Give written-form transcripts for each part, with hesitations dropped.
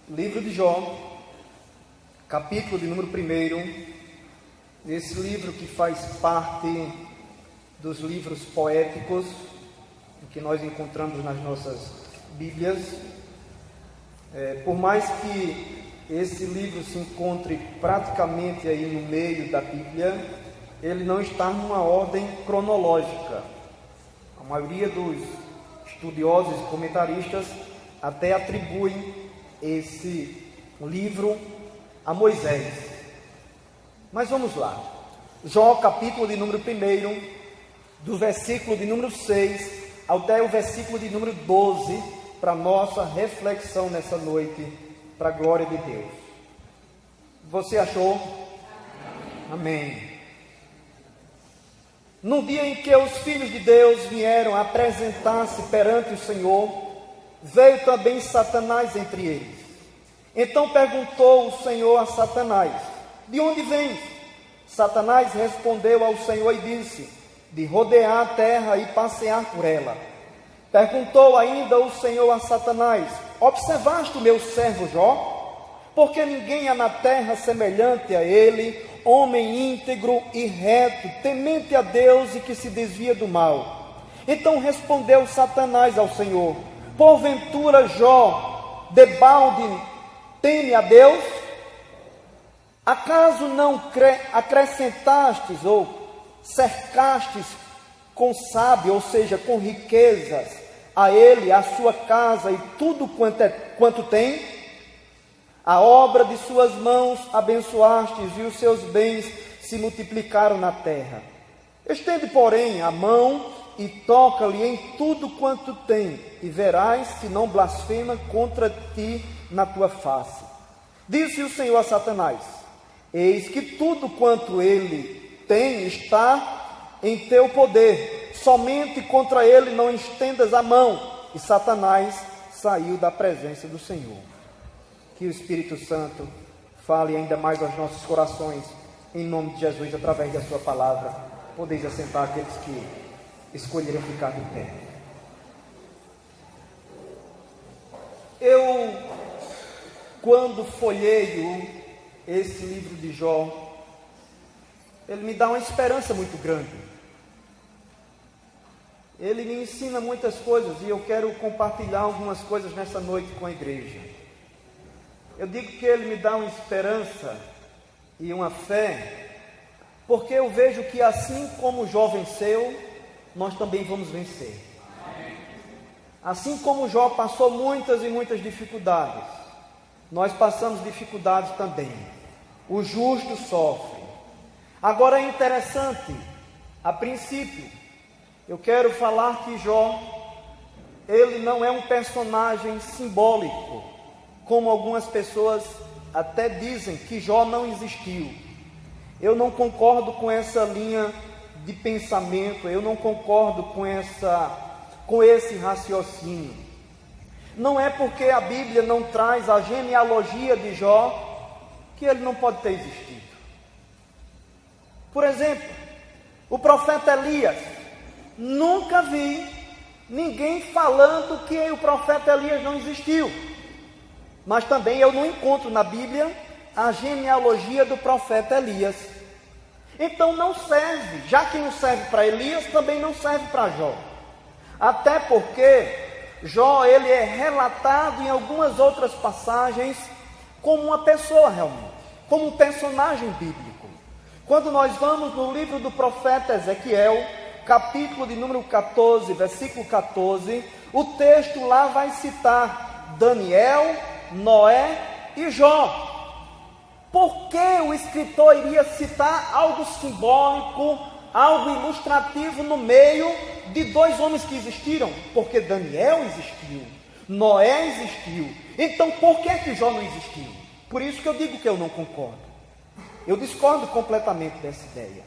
Livro de Jó, capítulo de número 1, esse livro que faz parte dos livros poéticos que nós encontramos nas nossas Bíblias. Por mais que esse livro se encontre praticamente aí no meio da Bíblia, ele não está numa ordem cronológica. A maioria dos estudiosos e comentaristas até atribuem esse livro a Moisés. Mas vamos lá. Jó, capítulo de número 1, do versículo de número 6 até o versículo de número 12, para nossa reflexão nessa noite, para a glória de Deus. Você achou? Amém. No dia em que os filhos de Deus vieram apresentar-se perante o Senhor, veio também Satanás entre eles. Então perguntou o Senhor a Satanás: de onde vens? Satanás respondeu ao Senhor e disse: de rodear a terra e passear por ela. Perguntou ainda o Senhor a Satanás: observaste o meu servo Jó? Porque ninguém há na terra semelhante a ele, homem íntegro e reto, temente a Deus e que se desvia do mal. Então respondeu Satanás ao Senhor: porventura Jó, debalde, teme a Deus? Acaso não acrescentastes ou cercastes com sábio, ou seja, com riquezas, a ele, a sua casa e tudo quanto tem? A obra de suas mãos abençoastes e os seus bens se multiplicaram na terra. Estende, porém, a mão e toca-lhe em tudo quanto tem, e verás se não blasfema contra ti na tua face. Disse o Senhor a Satanás: eis que tudo quanto ele tem está em teu poder, somente contra ele não estendas a mão. E Satanás saiu da presença do Senhor. Que o Espírito Santo fale ainda mais aos nossos corações, em nome de Jesus, através da sua palavra. Podeis assentar aqueles que escolheram ficar de pé. Eu, quando folheio esse livro de Jó, ele me dá uma esperança muito grande. Ele me ensina muitas coisas e eu quero compartilhar algumas coisas nessa noite com a igreja. Eu digo que ele me dá uma esperança e uma fé, porque eu vejo que assim como Jó venceu, nós também vamos vencer. Assim como Jó passou muitas e muitas dificuldades, nós passamos dificuldades também. O justo sofre. Agora é interessante, a princípio, eu quero falar que Jó, ele não é um personagem simbólico, como algumas pessoas até dizem que Jó não existiu. Eu não concordo com essa linha de pensamento, eu não concordo com esse raciocínio. Não é porque a Bíblia não traz a genealogia de Jó que ele não pode ter existido. Por exemplo, o profeta Elias, nunca vi ninguém falando que o profeta Elias não existiu. Mas também eu não encontro na Bíblia a genealogia do profeta Elias. Então não serve, já que não serve para Elias, também não serve para Jó. Até porque Jó, ele é relatado em algumas outras passagens como uma pessoa realmente, como um personagem bíblico. Quando nós vamos no livro do profeta Ezequiel, capítulo de número 14, versículo 14, o texto lá vai citar Daniel, Noé e Jó. Por que o escritor iria citar algo simbólico, algo ilustrativo no meio de dois homens que existiram? Porque Daniel existiu, Noé existiu. Então por que Jó não existiu? Por isso que eu digo que eu não concordo. Eu discordo completamente dessa ideia.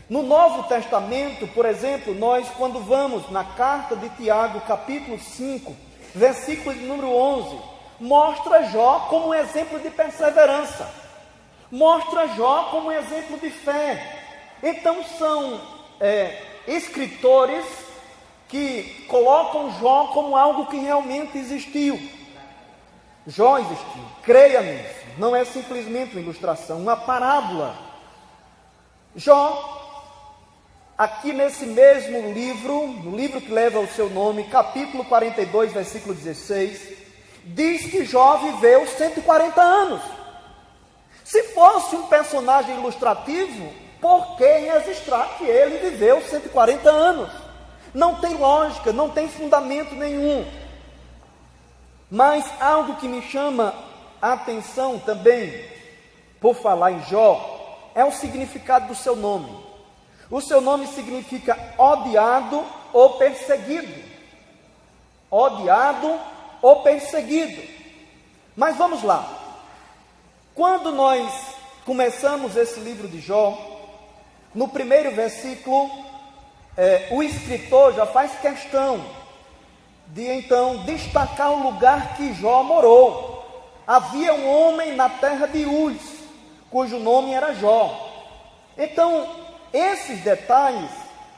No Novo Testamento, por exemplo, nós quando vamos na carta de Tiago, capítulo 5, versículo de número 11, mostra Jó como um exemplo de perseverança. Mostra Jó como um exemplo de fé. Então são escritores que colocam Jó como algo que realmente existiu. Jó existiu, creia nisso, não é simplesmente uma ilustração, uma parábola. Jó, aqui nesse mesmo livro, no livro que leva o seu nome, capítulo 42, versículo 16, diz que Jó viveu 140 anos. Se fosse um personagem ilustrativo, por que registrar que ele viveu 140 anos? Não tem lógica, não tem fundamento nenhum. Mas algo que me chama a atenção também, por falar em Jó, é o significado do seu nome. O seu nome significa odiado ou perseguido. Odiado ou perseguido. Mas vamos lá. Quando nós começamos esse livro de Jó, no primeiro versículo, o escritor já faz questão de então destacar o lugar que Jó morou. Havia um homem na terra de Uz, cujo nome era Jó. Então, esses detalhes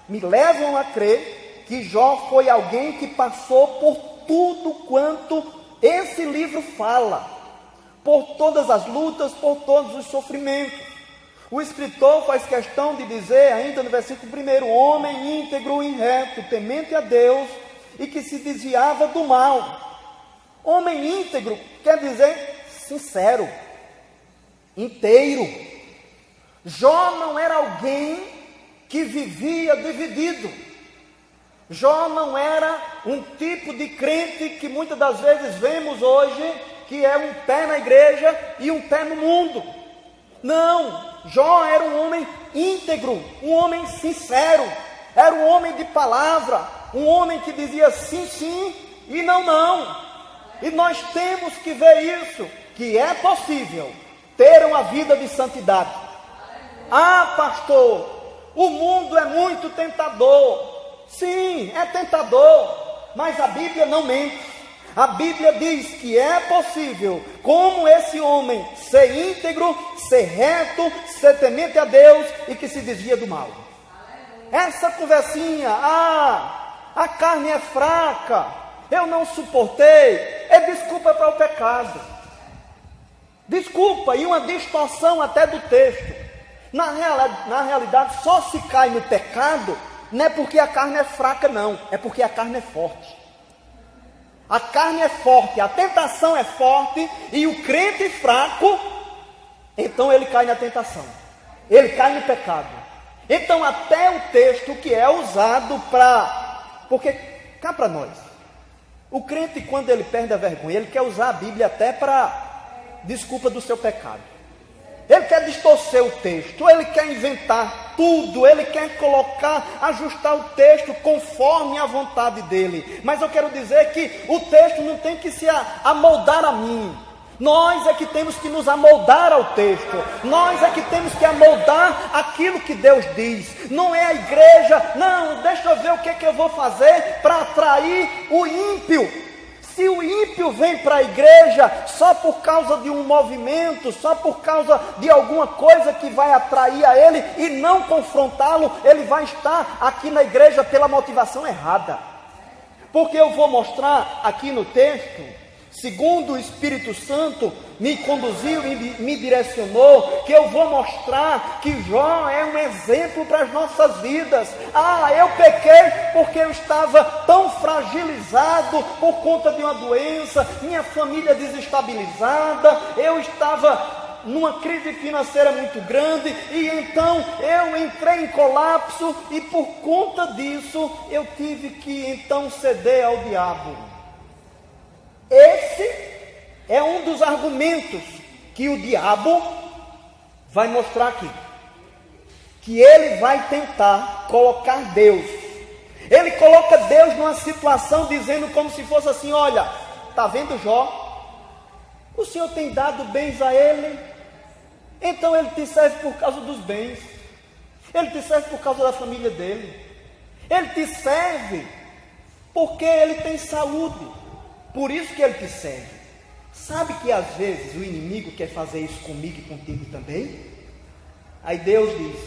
me levam a crer que Jó foi alguém que passou por tudo quanto esse livro fala, por todas as lutas, por todos os sofrimentos. O escritor faz questão de dizer, ainda no versículo 1, homem íntegro e reto, temente a Deus, e que se desviava do mal. Homem íntegro quer dizer sincero, inteiro. Jó não era alguém que vivia dividido. Jó não era um tipo de crente que muitas das vezes vemos hoje, que é um pé na igreja e um pé no mundo. Não, Jó era um homem íntegro, um homem sincero, era um homem de palavra, um homem que dizia sim, sim e não, não. E nós temos que ver isso, que é possível ter uma vida de santidade. Ah, pastor, o mundo é muito tentador. Sim, é tentador, mas a Bíblia não mente. A Bíblia diz que é possível, como esse homem, ser íntegro, ser reto, ser temente a Deus e que se desvia do mal. Essa conversinha, a carne é fraca, eu não suportei, é desculpa para o pecado. Desculpa, e uma distorção até do texto. Na realidade, só se cai no pecado, não é porque a carne é fraca não, é porque a carne é forte. A carne é forte, a tentação é forte, e o crente fraco, então ele cai na tentação, ele cai no pecado. Então até o texto que é usado porque cá para nós, o crente quando ele perde a vergonha, ele quer usar a Bíblia até para desculpa do seu pecado. Ele quer distorcer o texto, ele quer inventar tudo, ele quer ajustar o texto conforme a vontade dele. Mas eu quero dizer que o texto não tem que se amoldar a mim. Nós é que temos que nos amoldar ao texto. Nós é que temos que amoldar aquilo que Deus diz. Não é a igreja, não, deixa eu ver o que é que eu vou fazer para atrair o ímpio. Se o ímpio vem para a igreja só por causa de um movimento, só por causa de alguma coisa que vai atrair a ele e não confrontá-lo, ele vai estar aqui na igreja pela motivação errada. Porque eu vou mostrar aqui no texto, segundo o Espírito Santo me conduziu e me direcionou, que eu vou mostrar que Jó é um exemplo para as nossas vidas. Eu pequei porque eu estava tão fragilizado por conta de uma doença, minha família desestabilizada, eu estava numa crise financeira muito grande, e então eu entrei em colapso, e por conta disso eu tive que então ceder ao diabo. Esse é um dos argumentos que o diabo vai mostrar aqui, que ele vai tentar colocar Deus. Ele coloca Deus numa situação dizendo como se fosse assim: olha, está vendo Jó? O Senhor tem dado bens a ele, então ele te serve por causa dos bens, ele te serve por causa da família dele, ele te serve porque ele tem saúde, por isso que ele te serve. Sabe que às vezes o inimigo quer fazer isso comigo e contigo também? Aí Deus diz,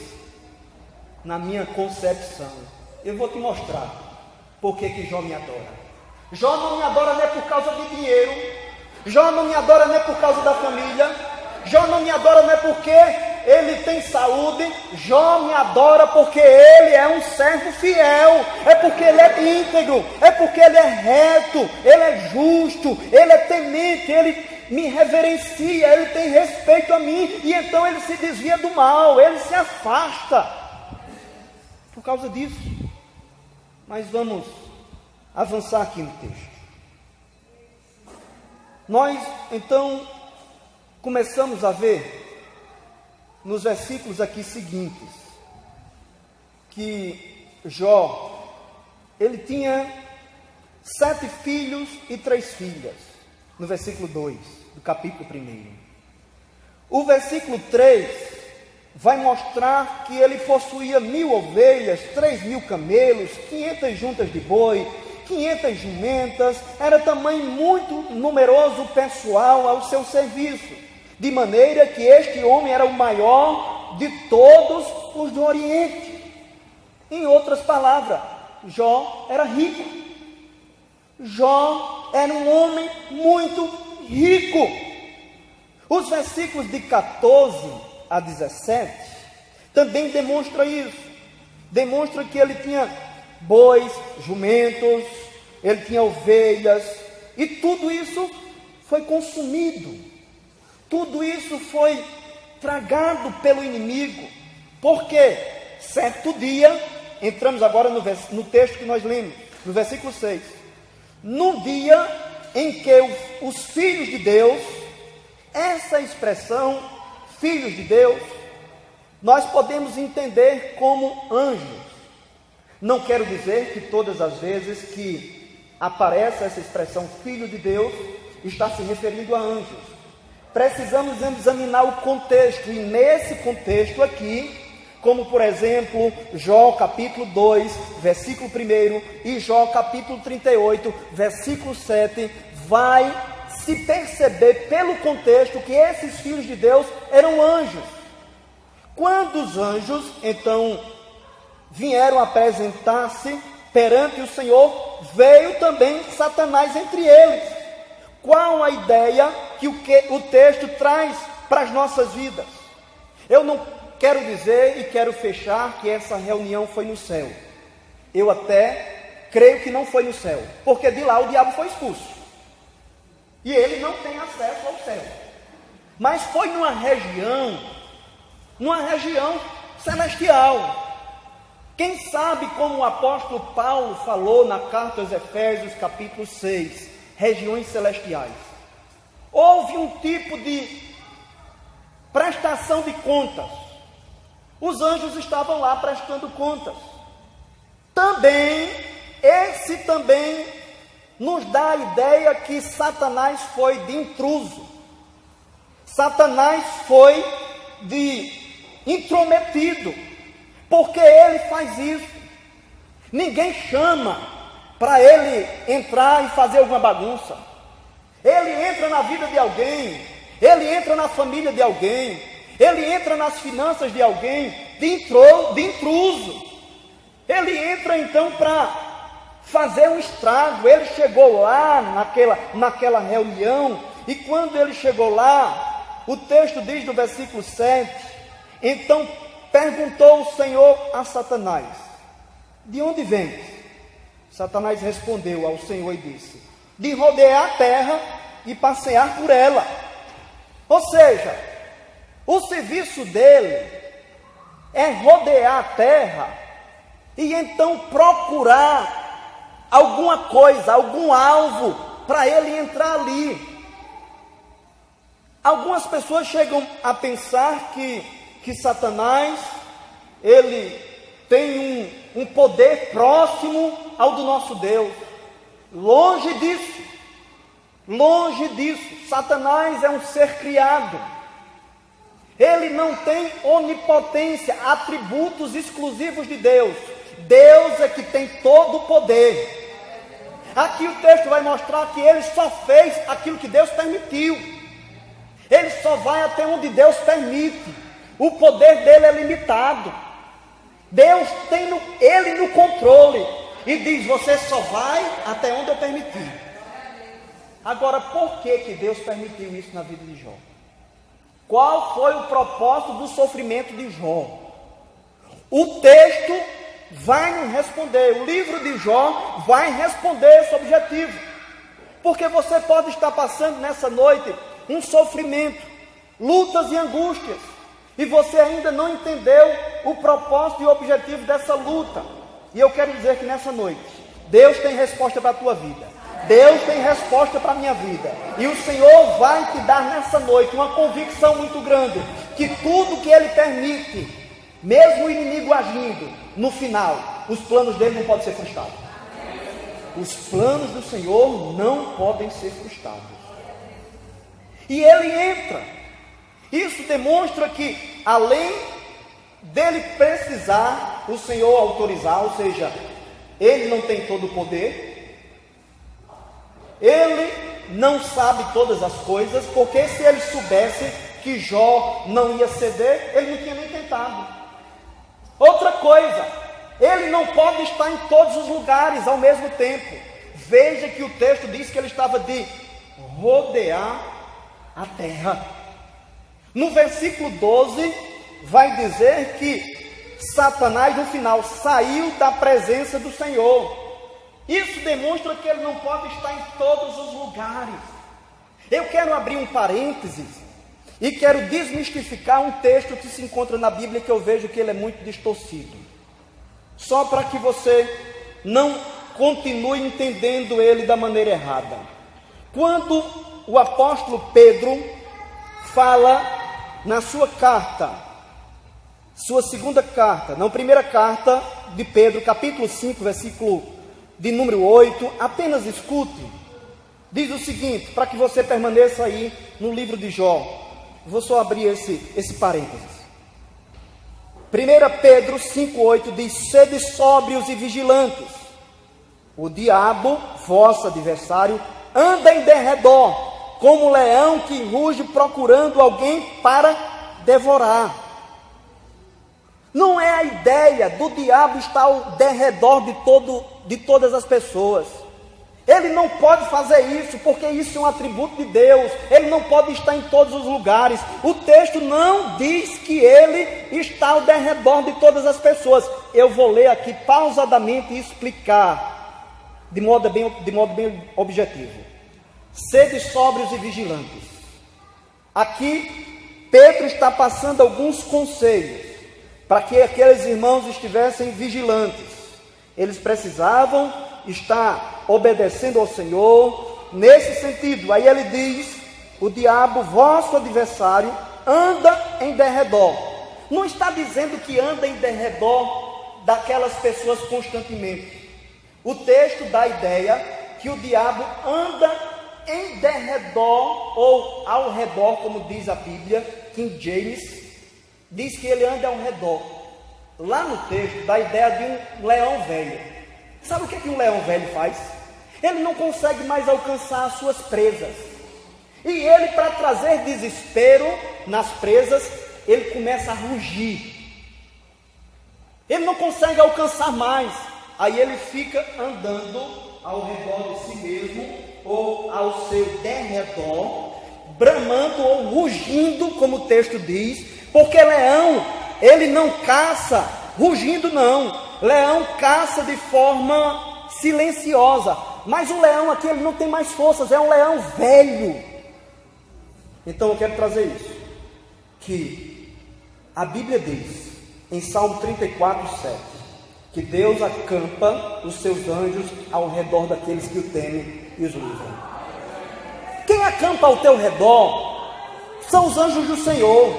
na minha concepção, eu vou te mostrar por que Jó me adora. Jó não me adora não é por causa de dinheiro, Jó não me adora não é por causa da família. Jó não me adora não é porque ele tem saúde. Jó me adora porque ele é um servo fiel. É porque ele é íntegro. É porque ele é reto. Ele é justo. Ele é temente. Ele me reverencia. Ele tem respeito a mim. E então ele se desvia do mal. Ele se afasta. Por causa disso. Mas vamos avançar aqui no texto. Nós, então, começamos a ver, nos versículos aqui seguintes, que Jó, ele tinha 7 filhos e 3 filhas, no versículo 2, do capítulo 1. O versículo 3 vai mostrar que ele possuía 1.000 ovelhas, 3.000 camelos, 500 juntas de boi, 500 jumentas. Era também muito numeroso pessoal ao seu serviço, de maneira que este homem era o maior de todos os do Oriente. Em outras palavras, Jó era rico. Jó era um homem muito rico. Os versículos de 14 a 17 também demonstram isso. Demonstra que ele tinha bois, jumentos, ele tinha ovelhas, e tudo isso foi consumido, tudo isso foi tragado pelo inimigo, porque certo dia, entramos agora no texto que nós lemos, no versículo 6, no dia em que os filhos de Deus, essa expressão, filhos de Deus, nós podemos entender como anjos. Não quero dizer que todas as vezes que aparece essa expressão filho de Deus, está se referindo a anjos. Precisamos examinar o contexto, e nesse contexto aqui, como por exemplo, Jó capítulo 2, versículo 1, e Jó capítulo 38, versículo 7, vai se perceber pelo contexto que esses filhos de Deus eram anjos. Quando os anjos, então, vieram apresentar-se perante o Senhor, veio também Satanás entre eles. Qual a ideia que o texto traz para as nossas vidas? Eu não quero dizer e quero fechar que essa reunião foi no céu. Eu até creio que não foi no céu, porque de lá o diabo foi expulso. E ele não tem acesso ao céu. Mas foi numa região celestial. Quem sabe como o apóstolo Paulo falou na carta aos Efésios, capítulo 6, regiões celestiais. Houve um tipo de prestação de contas. Os anjos estavam lá prestando contas. Esse também nos dá a ideia que Satanás foi de intruso. Satanás foi de intrometido. Porque ele faz isso. Ninguém chama para ele entrar e fazer alguma bagunça. Ele entra na vida de alguém, ele entra na família de alguém, ele entra nas finanças de alguém, de intruso. Ele entra então para fazer um estrago. Ele chegou lá naquela reunião, e quando ele chegou lá, o texto diz no versículo 7, então perguntou o Senhor a Satanás: de onde vens? Satanás respondeu ao Senhor e disse: de rodear a terra e passear por ela. Ou seja, o serviço dele é rodear a terra e então procurar alguma coisa, algum alvo para ele entrar ali. Algumas pessoas chegam a pensar que Satanás, ele tem um poder próximo ao do nosso Deus. Longe disso. Satanás é um ser criado. Ele não tem onipotência, atributos exclusivos de Deus. Deus é que tem todo o poder. Aqui o texto vai mostrar que ele só fez aquilo que Deus permitiu. Ele só vai até onde Deus permite. O poder dele é limitado. Deus tem ele no controle e diz: você só vai até onde eu permitir. Agora, por que Deus permitiu isso na vida de Jó? Qual foi o propósito do sofrimento de Jó? O texto vai nos responder, o livro de Jó vai responder esse objetivo. Porque você pode estar passando nessa noite um sofrimento, lutas e angústias, e você ainda não entendeu o propósito e o objetivo dessa luta. E eu quero dizer que nessa noite, Deus tem resposta para a tua vida. Deus tem resposta para a minha vida. E o Senhor vai te dar nessa noite uma convicção muito grande, que tudo que Ele permite, mesmo o inimigo agindo, no final, os planos dele não podem ser frustrados. Os planos do Senhor não podem ser frustrados. E Ele entra. Isso demonstra que, além dele precisar, o Senhor autorizar, ou seja, Ele não tem todo o poder, Ele não sabe todas as coisas, porque se Ele soubesse que Jó não ia ceder, Ele não tinha nem tentado. Outra coisa, Ele não pode estar em todos os lugares ao mesmo tempo. Veja que o texto diz que Ele estava de rodear a terra. No versículo 12, vai dizer que Satanás, no final, saiu da presença do Senhor. Isso demonstra que ele não pode estar em todos os lugares. Eu quero abrir um parênteses e quero desmistificar um texto que se encontra na Bíblia, que eu vejo que ele é muito distorcido. Só para que você não continue entendendo ele da maneira errada. Quando o apóstolo Pedro fala na sua carta, sua segunda carta, não, primeira carta de Pedro, capítulo 5, versículo de número 8, apenas escute, diz o seguinte, para que você permaneça aí no livro de Jó. Vou só abrir esse parênteses. 1 Pedro 5,8 diz: sede sóbrios e vigilantes. O diabo, vosso adversário, anda em derredor, como leão que ruge procurando alguém para devorar. Não é a ideia do diabo estar ao derredor de todas as pessoas. Ele não pode fazer isso, porque isso é um atributo de Deus. Ele não pode estar em todos os lugares. O texto não diz que ele está ao derredor de todas as pessoas. Eu vou ler aqui pausadamente e explicar de modo bem objetivo. Sede sóbrios e vigilantes. Aqui Pedro está passando alguns conselhos para que aqueles irmãos estivessem vigilantes. Eles precisavam estar obedecendo ao Senhor nesse sentido. Aí ele diz: o diabo, vosso adversário, anda em derredor. Não está dizendo que anda em derredor daquelas pessoas constantemente. O texto dá a ideia que o diabo anda em derredor, ou ao redor, como diz a Bíblia, King James, diz que ele anda ao redor. Lá no texto dá a ideia de um leão velho. Sabe o que um leão velho faz? Ele não consegue mais alcançar as suas presas. E ele, para trazer desespero nas presas, ele começa a rugir. Ele não consegue alcançar mais. Aí ele fica andando ao redor de si mesmo, ou ao seu derredor, bramando ou rugindo, como o texto diz, porque leão, ele não caça rugindo, não. Leão caça de forma silenciosa, mas o leão aqui, ele não tem mais forças, é um leão velho. Então eu quero trazer isso, que a Bíblia diz, em Salmo 34:7, que Deus acampa os seus anjos ao redor daqueles que o temem e os livram. Quem acampa ao teu redor são os anjos do Senhor.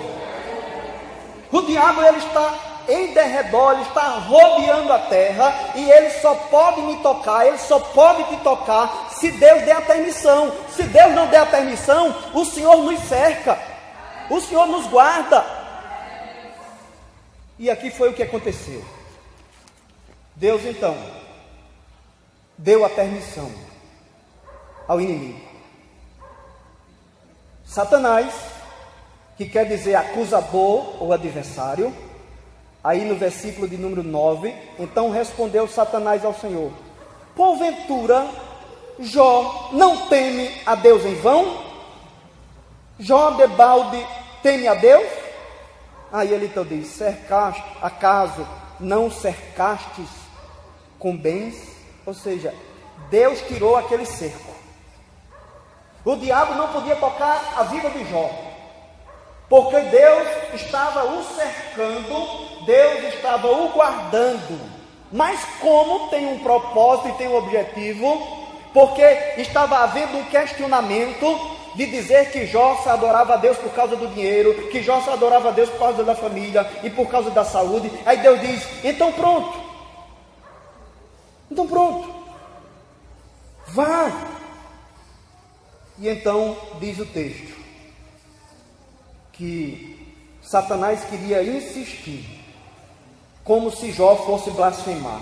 O diabo, ele está em derredor, ele está rodeando a terra, e ele só pode me tocar, ele só pode te tocar se Deus der a permissão. Se Deus não der a permissão, o Senhor nos cerca, o Senhor nos guarda. E aqui foi o que aconteceu. Deus então deu a permissão ao inimigo. Satanás, que quer dizer acusador ou adversário, aí no versículo de número 9, então respondeu Satanás ao Senhor: porventura Jó não teme a Deus em vão? Jó debalde teme a Deus? Aí ele então diz: acaso não cercastes com bens? Ou seja, Deus tirou aquele cerco. O diabo não podia tocar a vida de Jó, porque Deus estava o cercando, Deus estava o guardando. Mas como tem um propósito e tem um objetivo, porque estava havendo um questionamento de dizer que Jó se adorava a Deus por causa do dinheiro, que Jó se adorava a Deus por causa da família e por causa da saúde. Aí Deus diz: então pronto, vá. E então diz o texto que Satanás queria insistir, como se Jó fosse blasfemar.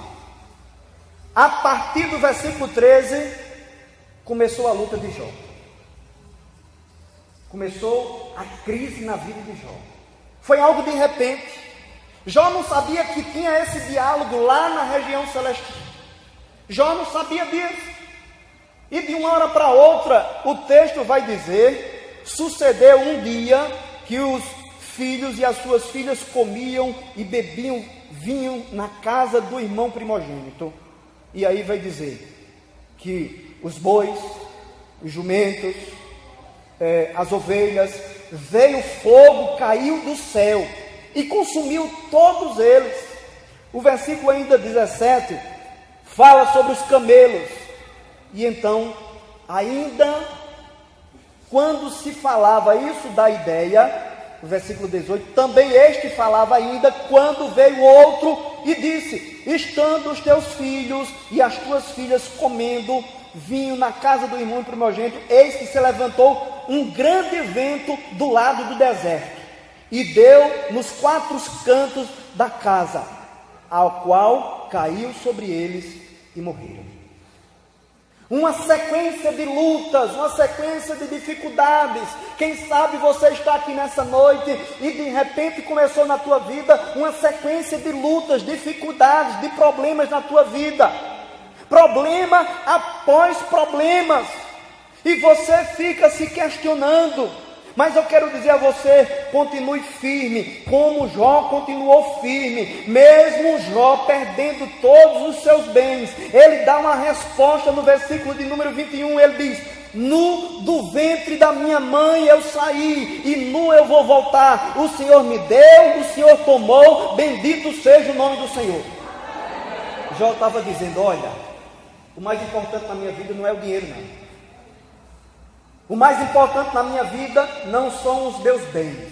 A partir do versículo 13, começou a luta de Jó. Começou a crise na vida de Jó. Foi algo de repente. Jó não sabia que tinha esse diálogo lá na região celestial. Jó não sabia disso. E de uma hora para outra, o texto vai dizer: sucedeu um dia que os filhos e as suas filhas comiam e bebiam vinho na casa do irmão primogênito. E aí vai dizer que os bois, os jumentos, as ovelhas, veio fogo, caiu do céu e consumiu todos eles. O versículo ainda 17 fala sobre os camelos. E então, ainda quando se falava isso, da ideia, o versículo 18, também este falava ainda, quando veio outro e disse: estando os teus filhos e as tuas filhas comendo vinho na casa do irmão primogênito, eis que se levantou um grande vento do lado do deserto, e deu nos 4 cantos da casa, ao qual caiu sobre eles e morreram. Uma sequência de lutas, uma sequência de dificuldades. Quem sabe você está aqui nessa noite e de repente começou na tua vida uma sequência de lutas, dificuldades, de problemas na tua vida. Problema após problemas. E você fica se questionando. Mas eu quero dizer a você: continue firme, como Jó continuou firme, mesmo Jó perdendo todos os seus bens. Ele dá uma resposta no versículo de número 21, ele diz: nu do ventre da minha mãe eu saí, e nu eu vou voltar. O Senhor me deu, o Senhor tomou, bendito seja o nome do Senhor. Jó estava dizendo: olha, o mais importante na minha vida não é o dinheiro, não. O mais importante na minha vida não são os meus bens.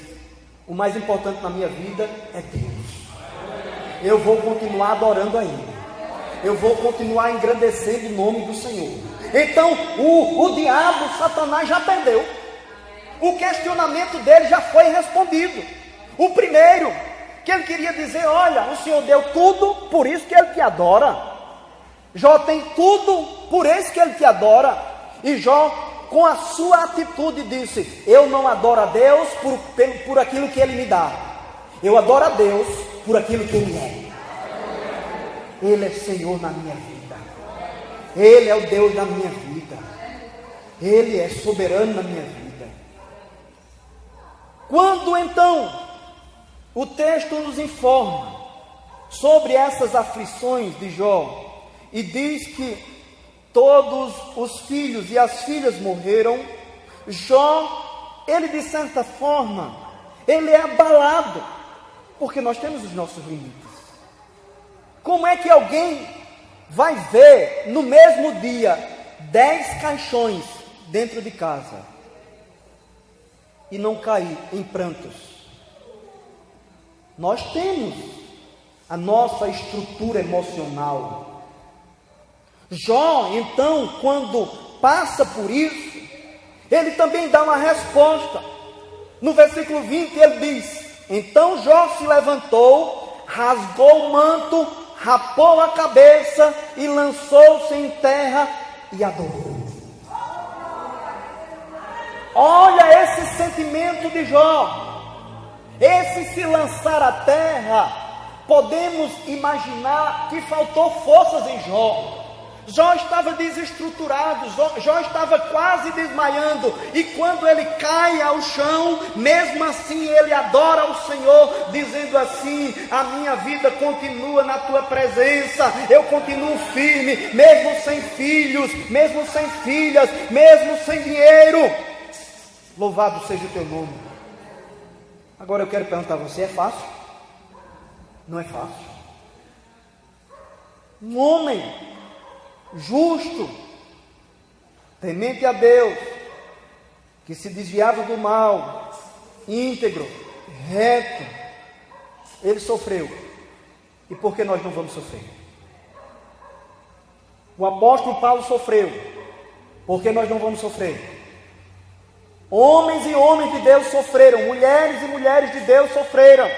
O mais importante na minha vida é Deus. Eu vou continuar adorando a Ele. Eu vou continuar engrandecendo o nome do Senhor. Então, o diabo, Satanás, já perdeu. O questionamento dele já foi respondido. O primeiro, que ele queria dizer: olha, o Senhor deu tudo, por isso que Ele te adora. Jó tem tudo, por isso que Ele te adora. E Jó, com a sua atitude, disse: eu não adoro a Deus por aquilo que Ele me dá. Eu adoro a Deus por aquilo que Ele é. Ele é Senhor na minha vida. Ele é o Deus da minha vida. Ele é soberano na minha vida. Quando então o texto nos informa sobre essas aflições de Jó e diz que todos os filhos e as filhas morreram, Jó, ele de certa forma, ele é abalado, porque nós temos os nossos limites. Como é que alguém vai ver no mesmo dia 10 caixões dentro de casa e não cair em prantos? Nós temos a nossa estrutura emocional. Jó, então, quando passa por isso, ele também dá uma resposta. No versículo 20 ele diz: então Jó se levantou, rasgou o manto, rapou a cabeça e lançou-se em terra e adorou. Olha esse sentimento de Jó, esse se lançar à terra. Podemos imaginar que faltou forças em Jó, Jó estava desestruturado, Jó estava quase desmaiando, e quando ele cai ao chão, mesmo assim ele adora ao Senhor, dizendo assim: a minha vida continua na tua presença, eu continuo firme, mesmo sem filhos, mesmo sem filhas, mesmo sem dinheiro. Louvado seja o teu nome. Agora eu quero perguntar a você: é fácil? Não é fácil. Um homem justo, temente a Deus, que se desviava do mal, íntegro, reto, ele sofreu. E por que nós não vamos sofrer? O apóstolo Paulo sofreu. Por que nós não vamos sofrer? Homens e homens de Deus sofreram, mulheres e mulheres de Deus sofreram.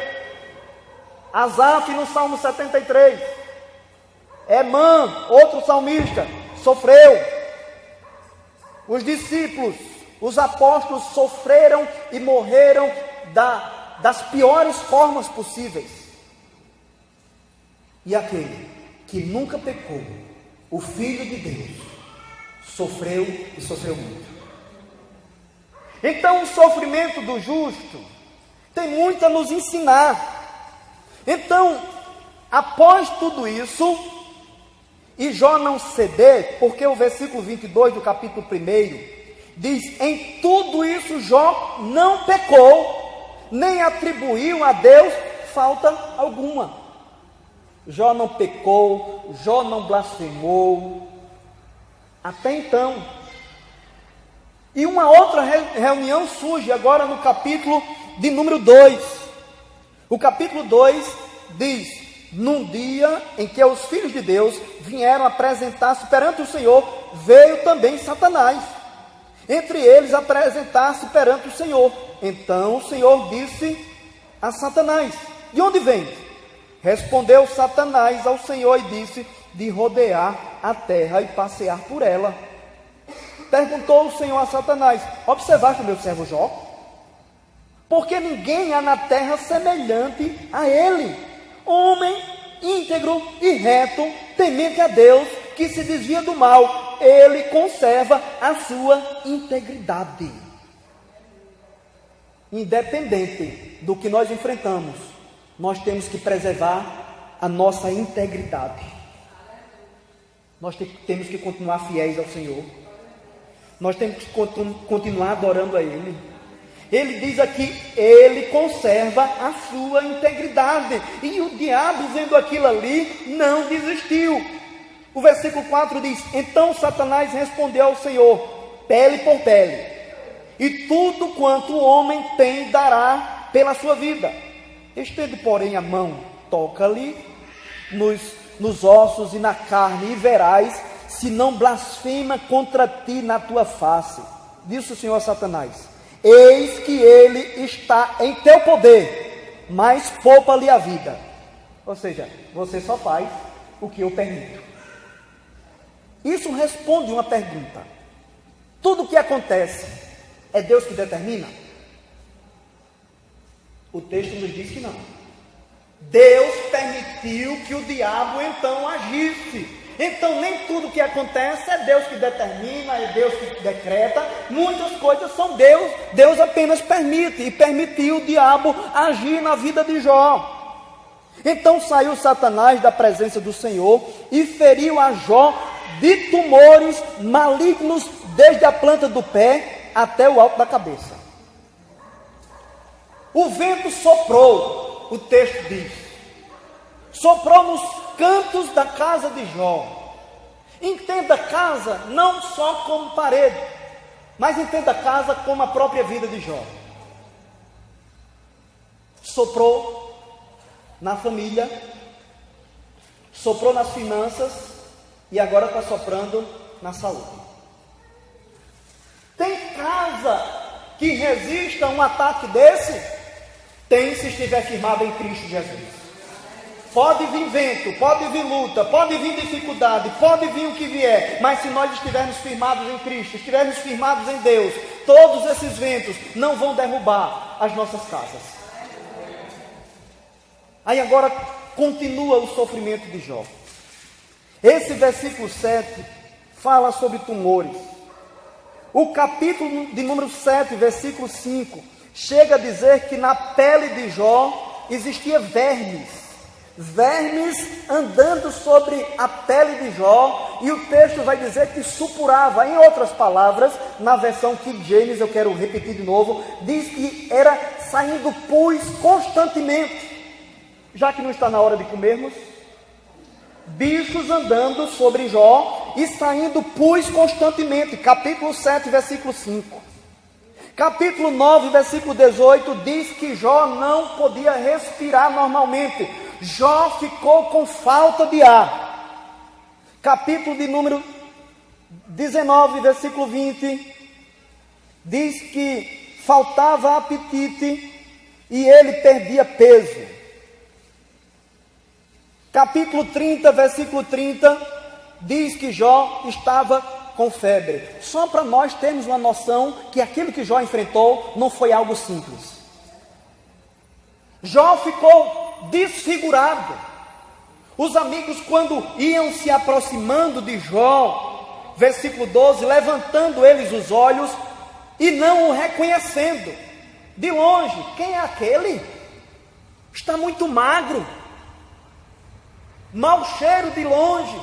Asaf no Salmo 73, Emã, outro salmista, sofreu. Os discípulos, os apóstolos sofreram e morreram das piores formas possíveis. E aquele que nunca pecou, o Filho de Deus, sofreu e sofreu muito. Então o sofrimento do justo tem muito a nos ensinar. Então, após tudo isso, e Jó não ceder, porque o versículo 22 do capítulo 1 diz: em tudo isso Jó não pecou, nem atribuiu a Deus falta alguma. Jó não pecou, Jó não blasfemou, até então. E uma outra reunião surge agora no capítulo de número 2. O capítulo 2 diz: num dia em que os filhos de Deus vieram apresentar-se perante o Senhor, veio também Satanás, entre eles apresentar-se perante o Senhor. Então o Senhor disse a Satanás: de onde vem? Respondeu Satanás ao Senhor e disse: de rodear a terra e passear por ela. Perguntou o Senhor a Satanás: observaste o meu servo Jó? Porque ninguém há na terra semelhante a ele, homem íntegro e reto, temente a Deus, que se desvia do mal, ele conserva a sua integridade. Independente do que nós enfrentamos, nós temos que preservar a nossa integridade. Nós temos que continuar fiéis ao Senhor. Nós temos que continuar adorando a Ele. Ele diz aqui: ele conserva a sua integridade. E o diabo, vendo aquilo ali, não desistiu. O versículo 4 diz: então Satanás respondeu ao Senhor: pele por pele, e tudo quanto o homem tem dará pela sua vida. Estende, porém, a mão, toca-lhe nos ossos e na carne, e verás se não blasfema contra ti na tua face. Disse o Senhor a Satanás: eis que ele está em teu poder, mas poupa-lhe a vida. Ou seja, você só faz o que eu permito. Isso responde uma pergunta: tudo o que acontece é Deus que determina? O texto nos diz que não. Deus permitiu que o diabo então agisse. Então nem tudo que acontece é Deus que determina, é Deus que decreta. Muitas coisas são Deus apenas permite, e permitiu o diabo agir na vida de Jó. Então saiu Satanás da presença do Senhor e feriu a Jó de tumores malignos, desde a planta do pé até o alto da cabeça. O vento soprou, o texto diz, soprou nos cantos da casa de Jó. Entenda casa não só como parede, mas entenda casa como a própria vida de Jó. Soprou na família, soprou nas finanças, e agora está soprando na saúde. Tem casa que resista a um ataque desse? Tem, se estiver firmado em Cristo Jesus. Pode vir vento, pode vir luta, pode vir dificuldade, pode vir o que vier, mas se nós estivermos firmados em Cristo, estivermos firmados em Deus, todos esses ventos não vão derrubar as nossas casas. Aí agora continua o sofrimento de Jó. Esse versículo 7 fala sobre tumores. O capítulo de número 7, versículo 5, chega a dizer que na pele de Jó existia vermes andando sobre a pele de Jó, e o texto vai dizer que supurava. Em outras palavras, na versão King James, eu quero repetir de novo, diz que era saindo pus constantemente. Já que não está na hora de comermos, bichos andando sobre Jó e saindo pus constantemente. Capítulo 7, versículo 5. Capítulo 9, versículo 18, diz que Jó não podia respirar normalmente. Jó ficou com falta de ar. Capítulo de número 19, versículo 20, diz que faltava apetite e ele perdia peso. Capítulo 30, versículo 30, diz que Jó estava com febre. Só para nós termos uma noção que aquilo que Jó enfrentou não foi algo simples. Jó ficou desfigurado. Os amigos, quando iam se aproximando de Jó, versículo 12, levantando eles os olhos e não o reconhecendo, de longe: quem é aquele? Está muito magro, mau cheiro de longe.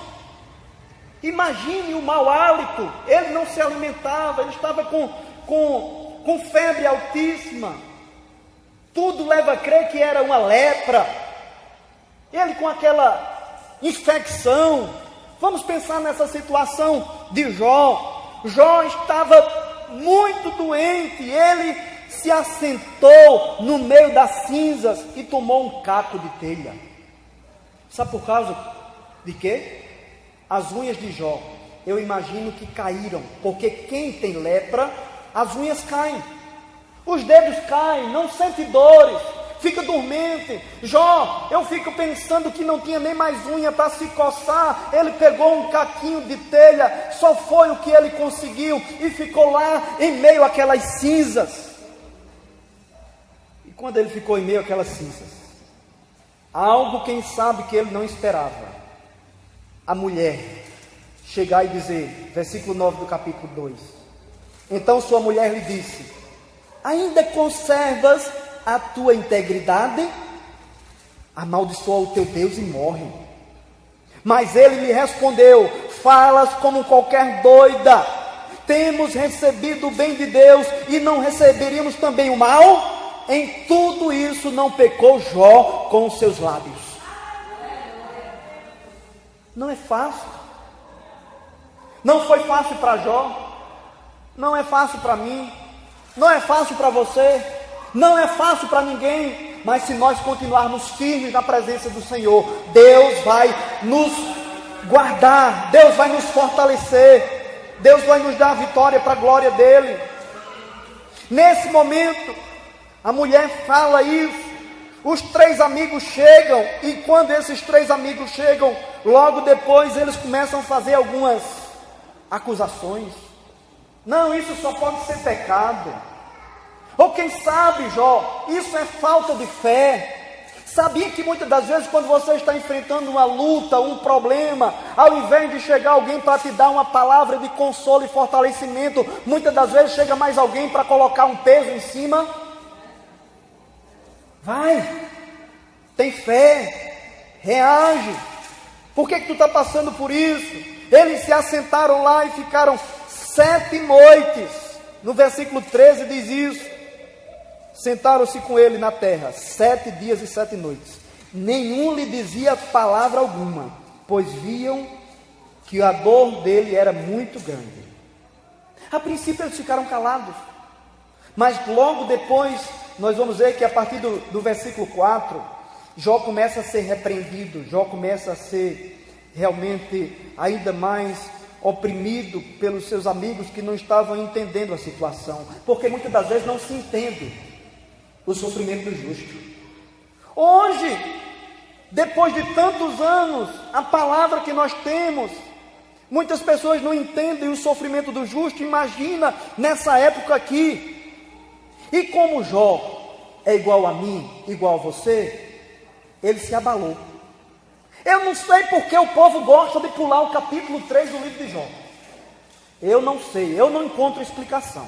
Imagine o mau hálito. Ele não se alimentava, ele estava com febre altíssima. Tudo leva a crer que era uma lepra. Ele com aquela infecção. Vamos pensar nessa situação de Jó. Jó estava muito doente. Ele se assentou no meio das cinzas e tomou um caco de telha. Sabe por causa de quê? As unhas de Jó, eu imagino que caíram, porque quem tem lepra, as unhas caem, os dedos caem, não sente dores, fica dormente. Jó, eu fico pensando que não tinha nem mais unha para se coçar. Ele pegou um caquinho de telha, só foi o que ele conseguiu, e ficou lá em meio àquelas cinzas. E quando ele ficou em meio àquelas cinzas, algo, quem sabe, que ele não esperava: a mulher chegar e dizer, versículo 9 do capítulo 2, então sua mulher lhe disse: ainda conservas a tua integridade? Amaldiçoa o teu Deus e morre. Mas ele lhe respondeu: falas como qualquer doida. Temos recebido o bem de Deus e não receberíamos também o mal? Em tudo isso não pecou Jó com os seus lábios. Não é fácil. Não foi fácil para Jó. Não é fácil para mim. Não é fácil para você. Não é fácil para ninguém. Mas se nós continuarmos firmes na presença do Senhor, Deus vai nos guardar. Deus vai nos fortalecer. Deus vai nos dar a vitória para a glória dEle. Nesse momento, a mulher fala isso. Os três amigos chegam, e quando esses três amigos chegam, logo depois eles começam a fazer algumas acusações. Não, isso só pode ser pecado. Ou quem sabe, Jó, isso é falta de fé. Sabia que muitas das vezes, quando você está enfrentando uma luta, um problema, ao invés de chegar alguém para te dar uma palavra de consolo e fortalecimento, muitas das vezes chega mais alguém para colocar um peso em cima? Vai, tem fé, reage. Por que tu está passando por isso? Eles se assentaram lá e ficaram 7 noites. No versículo 13 diz isso. Sentaram-se com ele na terra 7 dias e 7 noites. Nenhum lhe dizia palavra alguma, pois viam que a dor dele era muito grande. A princípio eles ficaram calados, mas logo depois nós vamos ver que a partir do versículo 4, Jó começa a ser repreendido. Jó começa a ser realmente ainda mais oprimido pelos seus amigos, que não estavam entendendo a situação, porque muitas das vezes não se entende o sofrimento do justo. Hoje, depois de tantos anos, a palavra que nós temos, muitas pessoas não entendem o sofrimento do justo. Imagina nessa época aqui. E como Jó é igual a mim, igual a você, ele se abalou. Eu não sei porque o povo gosta de pular o capítulo 3 do livro de Jó. Eu não sei, eu não encontro explicação.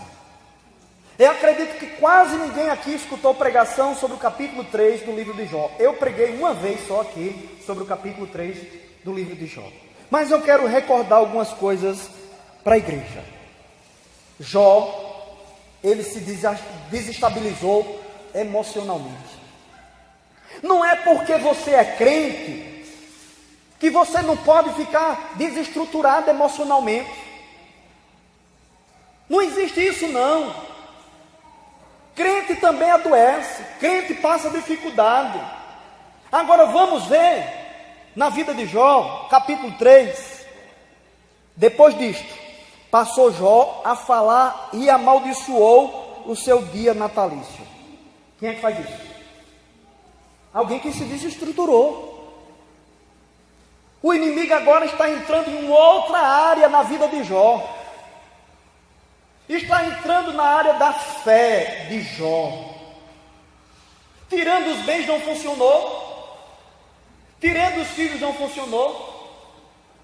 Eu acredito que quase ninguém aqui escutou pregação sobre o capítulo 3 do livro de Jó. Eu preguei uma vez só aqui sobre o capítulo 3 do livro de Jó. Mas eu quero recordar algumas coisas para a igreja. Jó, ele se desestabilizou emocionalmente. Não é porque você é crente que você não pode ficar desestruturado emocionalmente. Não existe isso não. Crente também adoece, crente passa dificuldade. Agora vamos ver na vida de Jó, capítulo 3. Depois disto, passou Jó a falar e amaldiçoou o seu dia natalício. Quem é que faz isso? Alguém que se desestruturou. O inimigo agora está entrando em uma outra área na vida de Jó. Está entrando na área da fé de Jó. Tirando os bens não funcionou. Tirando os filhos não funcionou.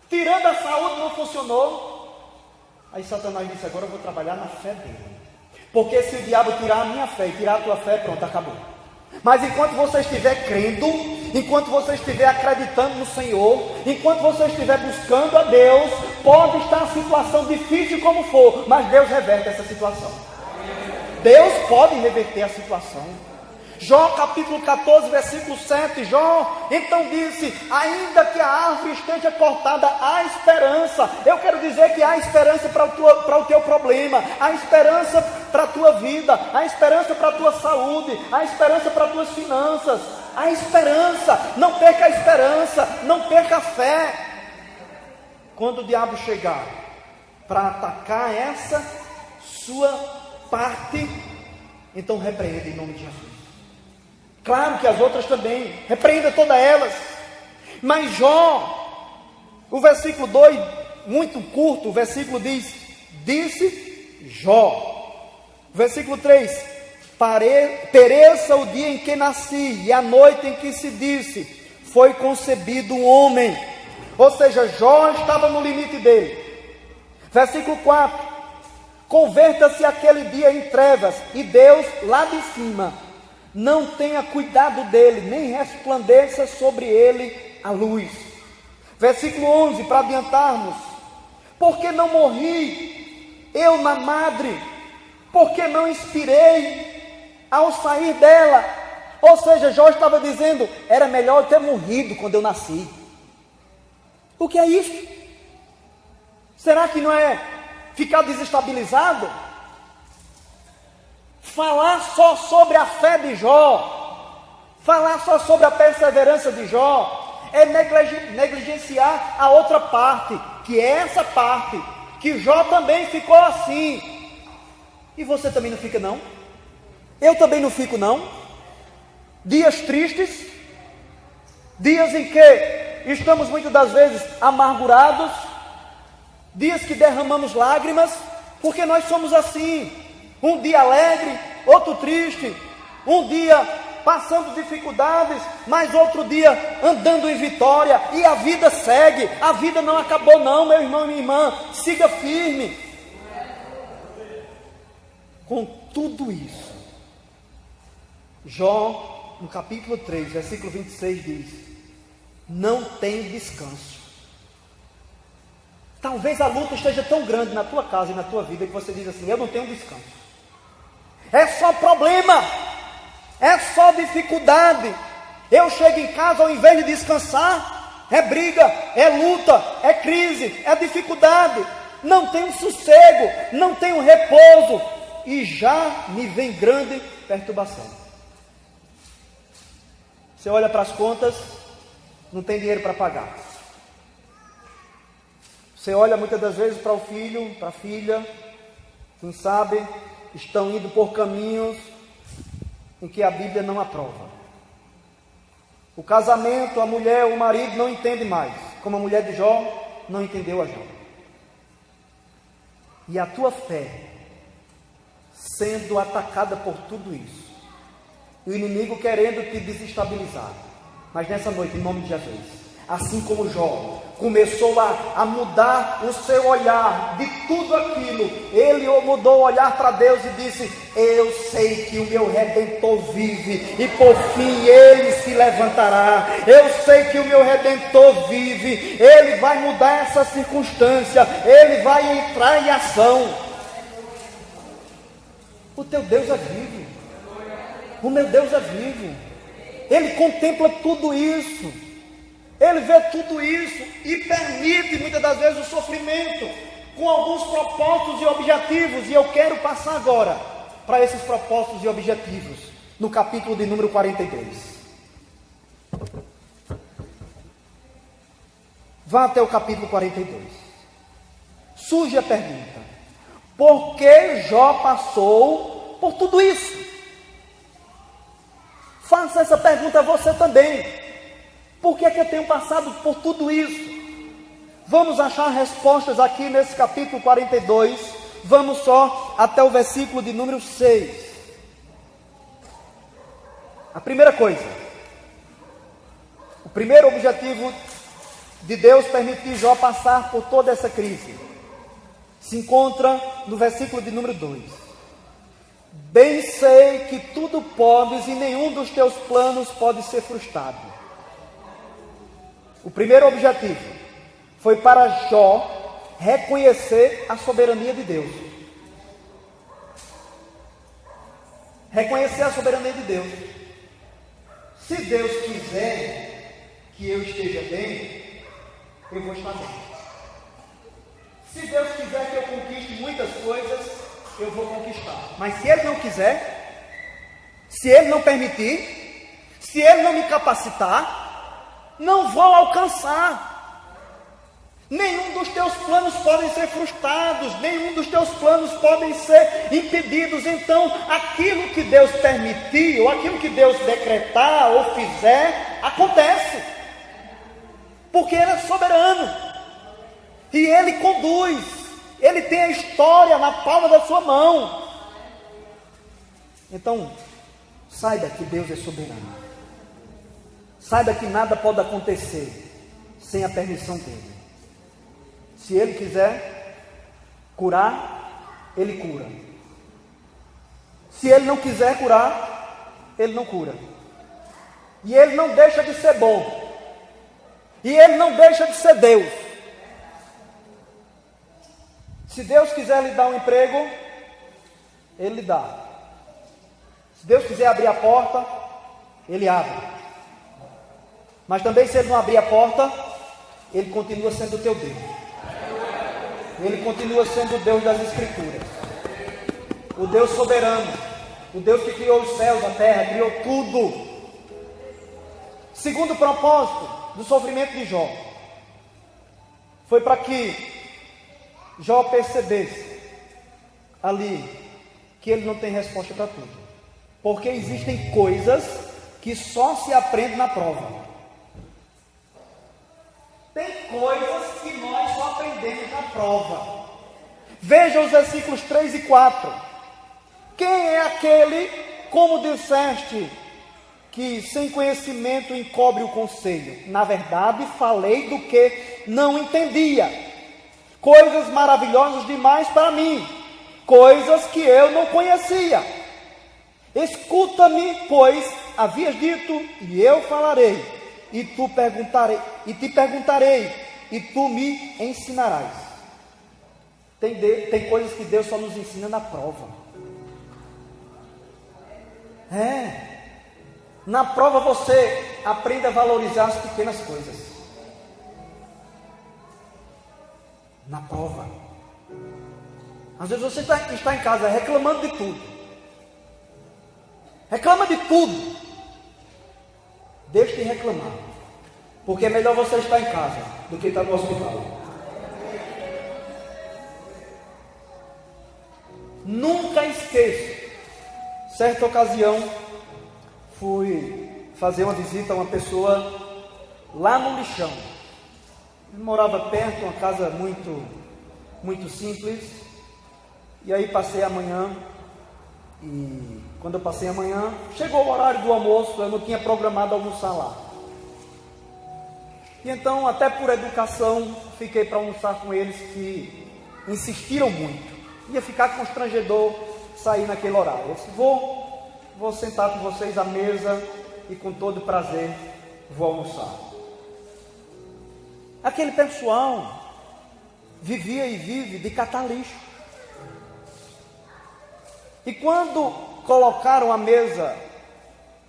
Tirando a saúde não funcionou. Aí Satanás disse, agora eu vou trabalhar na fé dele. Porque se o diabo tirar a minha fé e tirar a tua fé, pronto, acabou. Mas enquanto você estiver crendo, enquanto você estiver acreditando no Senhor, enquanto você estiver buscando a Deus, pode estar a situação difícil como for, mas Deus reverte essa situação. Deus pode reverter a situação. Jó capítulo 14, versículo 7, Jó então disse, ainda que a árvore esteja cortada, há esperança. Eu quero dizer que há esperança para o teu problema, há esperança para a tua vida, há esperança para a tua saúde, há esperança para as tuas finanças, há esperança. Não perca a esperança, não perca a fé. Quando o diabo chegar para atacar essa sua parte, então repreenda em nome de Jesus. Claro que as outras também, repreenda todas elas. Mas Jó, o versículo 2, muito curto, o versículo diz, disse Jó. Versículo 3, pereça o dia em que nasci, e a noite em que se disse, foi concebido um homem. Ou seja, Jó estava no limite dele. Versículo 4, converta-se aquele dia em trevas, e Deus lá de cima não tenha cuidado dele, nem resplandeça sobre ele a luz. Versículo 11, para adiantarmos, porque não morri eu na madre, porque não expirei ao sair dela. Ou seja, Jó estava dizendo, era melhor eu ter morrido quando eu nasci. O que é isso? Será que não é ficar desestabilizado? Falar só sobre a fé de Jó, falar só sobre a perseverança de Jó, é negligenciar a outra parte, que é essa parte, que Jó também ficou assim. E você também não fica não? Eu também não fico não? Dias tristes, dias em que estamos muitas das vezes amargurados, dias que derramamos lágrimas, porque nós somos assim. Um dia alegre, outro triste, um dia passando dificuldades, mas outro dia andando em vitória, e a vida segue, a vida não acabou não, meu irmão e minha irmã, siga firme. Com tudo isso, Jó, no capítulo 3, versículo 26 diz, não tem descanso. Talvez a luta esteja tão grande na tua casa e na tua vida, que você diz assim, eu não tenho descanso. É só problema, é só dificuldade. Eu chego em casa, ao invés de descansar, é briga, é luta, é crise, é dificuldade. Não tenho sossego, não tenho repouso, e já me vem grande perturbação. Você olha para as contas, não tem dinheiro para pagar. Você olha muitas das vezes para o filho, para a filha, quem sabe estão indo por caminhos em que a Bíblia não aprova. O casamento, a mulher, o marido não entende mais, como a mulher de Jó não entendeu a Jó. E a tua fé sendo atacada por tudo isso, o inimigo querendo te desestabilizar. Mas nessa noite, em nome de Jesus, Assim como Jó começou a mudar o seu olhar de tudo aquilo, ele mudou o olhar para Deus e disse: eu sei que o meu Redentor vive, e por fim ele se levantará. Eu sei que o meu Redentor vive, ele vai mudar essa circunstância, ele vai entrar em ação. O teu Deus é vivo, o meu Deus é vivo, ele contempla tudo isso. Ele vê tudo isso e permite muitas das vezes o sofrimento com alguns propósitos e objetivos. E eu quero passar agora para esses propósitos e objetivos no capítulo de número 42. Vá até o capítulo 42. Surge a pergunta: por que Jó passou por tudo isso? Faça essa pergunta a você também. Por que é que eu tenho passado por tudo isso? Vamos achar respostas aqui nesse capítulo 42. Vamos só até o versículo de número 6. A primeira coisa, o primeiro objetivo de Deus permitir Jó passar por toda essa crise se encontra no versículo de número 2. Bem sei que tudo podes e nenhum dos teus planos pode ser frustrado. O primeiro objetivo foi para Jó reconhecer a soberania de Deus. Reconhecer a soberania de Deus. Se Deus quiser que eu esteja bem, eu vou estar bem. Se Deus quiser que eu conquiste muitas coisas, eu vou conquistar. Mas se Ele não quiser, se Ele não permitir, se Ele não me capacitar, não vou alcançar. Nenhum dos teus planos podem ser frustrados, nenhum dos teus planos podem ser impedidos. Então, aquilo que Deus permitir, ou aquilo que Deus decretar ou fizer, acontece, porque Ele é soberano, e Ele conduz, Ele tem a história na palma da sua mão. Então, saiba que Deus é soberano. Saiba que nada pode acontecer sem a permissão dele. Se Ele quiser curar, Ele cura. Se Ele não quiser curar, Ele não cura. E Ele não deixa de ser bom. E Ele não deixa de ser Deus. Se Deus quiser lhe dar um emprego, Ele lhe dá. Se Deus quiser abrir a porta, Ele abre. Mas também, se Ele não abrir a porta, Ele continua sendo o teu Deus. Ele continua sendo o Deus das Escrituras, o Deus soberano, o Deus que criou os céus, a terra, criou tudo. Segundo propósito do sofrimento de Jó foi para que Jó percebesse ali que ele não tem resposta para tudo, porque existem coisas que só se aprende na prova. Tem coisas que nós só aprendemos na prova. Veja os versículos 3 e 4. Quem é aquele, como disseste, que sem conhecimento encobre o conselho? Na verdade, falei do que não entendia. Coisas maravilhosas demais para mim, coisas que eu não conhecia. Escuta-me, pois havias dito, e eu falarei. E te perguntarei, e tu me ensinarás. Tem coisas que Deus só nos ensina na prova. Na prova você aprende a valorizar as pequenas coisas. Na prova. Às vezes você está em casa reclamando de tudo. Reclama de tudo. Deixe de reclamar, porque é melhor você estar em casa do que estar no hospital. Nunca esqueço, certa ocasião, fui fazer uma visita a uma pessoa lá no Lixão. Ele morava perto, uma casa muito simples. E aí passei a manhã, e quando eu passei a manhã, chegou o horário do almoço, eu não tinha programado almoçar lá. E então, até por educação, fiquei para almoçar com eles, que insistiram muito. Ia ficar constrangedor sair naquele horário. Eu disse, vou sentar com vocês à mesa e com todo prazer vou almoçar. Aquele pessoal vivia e vive de catar lixo. E quando colocaram à mesa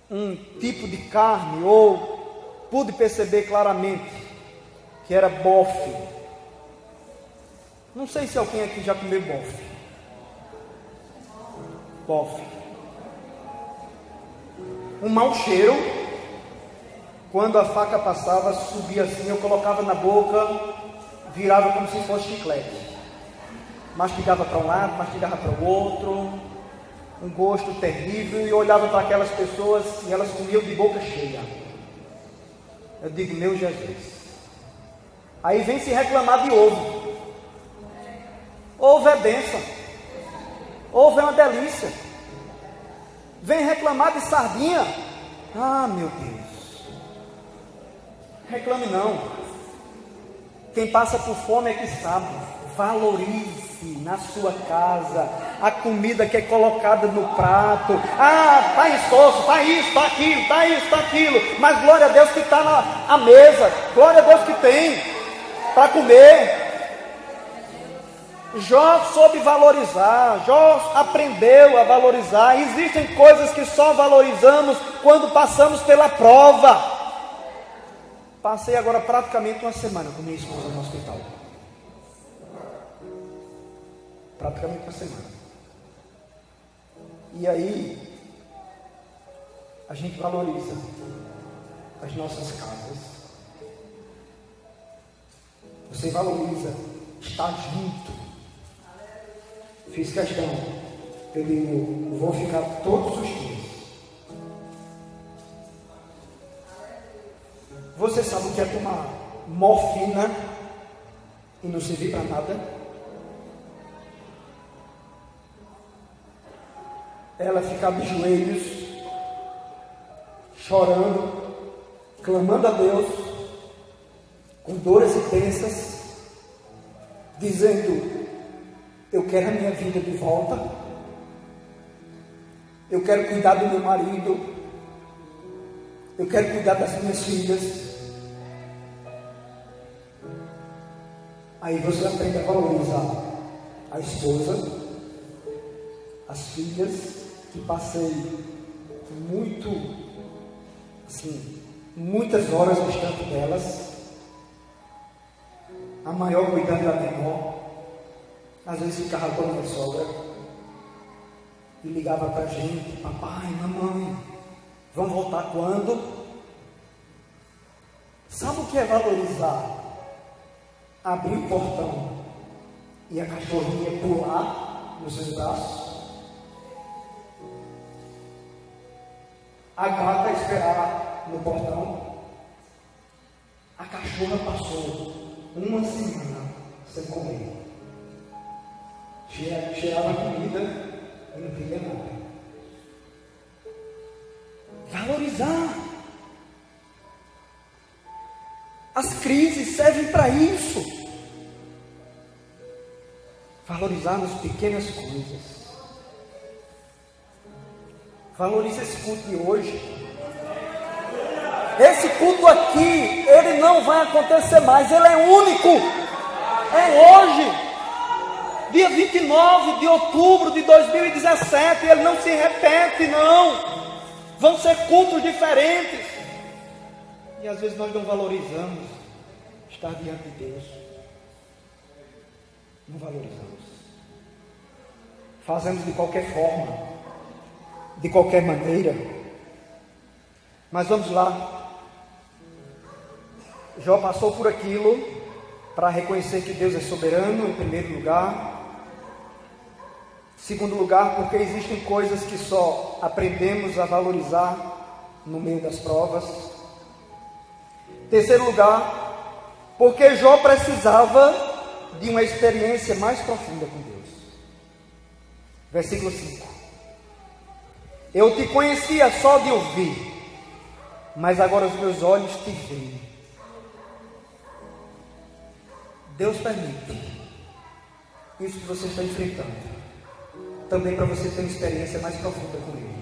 um tipo de carne, ou pude perceber claramente que era bofe. Não sei se alguém aqui já comeu bofe. Bofe. Um mau cheiro. Quando a faca passava, subia assim, eu colocava na boca, virava como se fosse chiclete. Mastigava para um lado, mastigava para o outro. Um gosto terrível. E eu olhava para aquelas pessoas e elas comiam de boca cheia. Eu digo, meu Jesus. Aí vem se reclamar de ovo. Ovo é bênção. Ovo é uma delícia. Vem reclamar de sardinha. Ah, meu Deus. Reclame não. Quem passa por fome é que sabe. Valorize na sua casa a comida que é colocada no prato. Ah, está em soço, está isso, está aquilo, está isso, está aquilo. Mas glória a Deus que está na mesa. Glória a Deus que tem para comer. Jó soube valorizar. Jó aprendeu a valorizar. Existem coisas que só valorizamos quando passamos pela prova. Passei agora praticamente uma semana com minha esposa no hospital. Praticamente uma semana. E aí, a gente valoriza as nossas casas. Você valoriza estar junto. Fiz questão. Eu digo, vou ficar todos os dias. Você sabe o que é tomar morfina e não servir para nada? Ela ficava de joelhos, chorando, clamando a Deus, com dores intensas, dizendo, eu quero a minha vida de volta, eu quero cuidar do meu marido, eu quero cuidar das minhas filhas. Aí você aprende a valorizar a esposa, as filhas, que passei muitas horas distante delas, a maior cuidando da menor. Às vezes ficava com a minha sogra e ligava para a gente, papai, mamãe, vão voltar quando? Sabe o que é valorizar? Abrir o portão e a cachorrinha pular nos seus braços. A gata esperar no portão. A cachorra passou uma semana sem comer. Cheirava comida e não queria nada. Valorizar. As crises servem para isso. Valorizar nas pequenas coisas. Valorize esse culto de hoje. Esse culto aqui, ele não vai acontecer mais, ele é único. É hoje, dia 29 de outubro de 2017, ele não se repete, não. Vão ser cultos diferentes. E às vezes nós não valorizamos estar diante de Deus. Não valorizamos. Fazemos de qualquer forma, de qualquer maneira. Mas vamos lá. Jó passou por aquilo para reconhecer que Deus é soberano, em primeiro lugar. Segundo lugar, porque existem coisas que só aprendemos a valorizar no meio das provas. Terceiro lugar, porque Jó precisava de uma experiência mais profunda com Deus. Versículo 5. Eu te conhecia só de ouvir, mas agora os meus olhos te veem. Deus permite isso que você está enfrentando, também para você ter uma experiência mais profunda com Ele.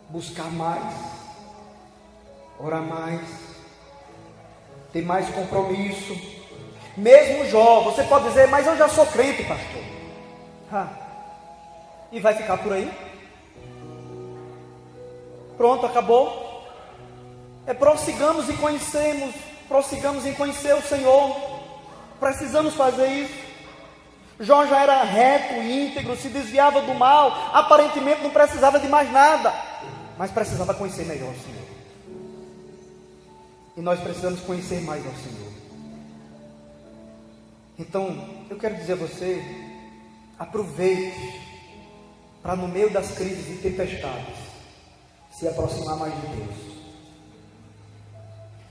Buscar mais, orar mais, ter mais compromisso. Mesmo Jó, você pode dizer, mas eu já sou crente, pastor. E vai ficar por aí? Pronto, acabou? Prossigamos em conhecer o Senhor. Precisamos fazer isso. Jó já era reto, íntegro, se desviava do mal, aparentemente não precisava de mais nada, mas precisava conhecer melhor o Senhor. E nós precisamos conhecer mais ao Senhor. Então, eu quero dizer a você, aproveite para no meio das crises e tempestades se aproximar mais de Deus.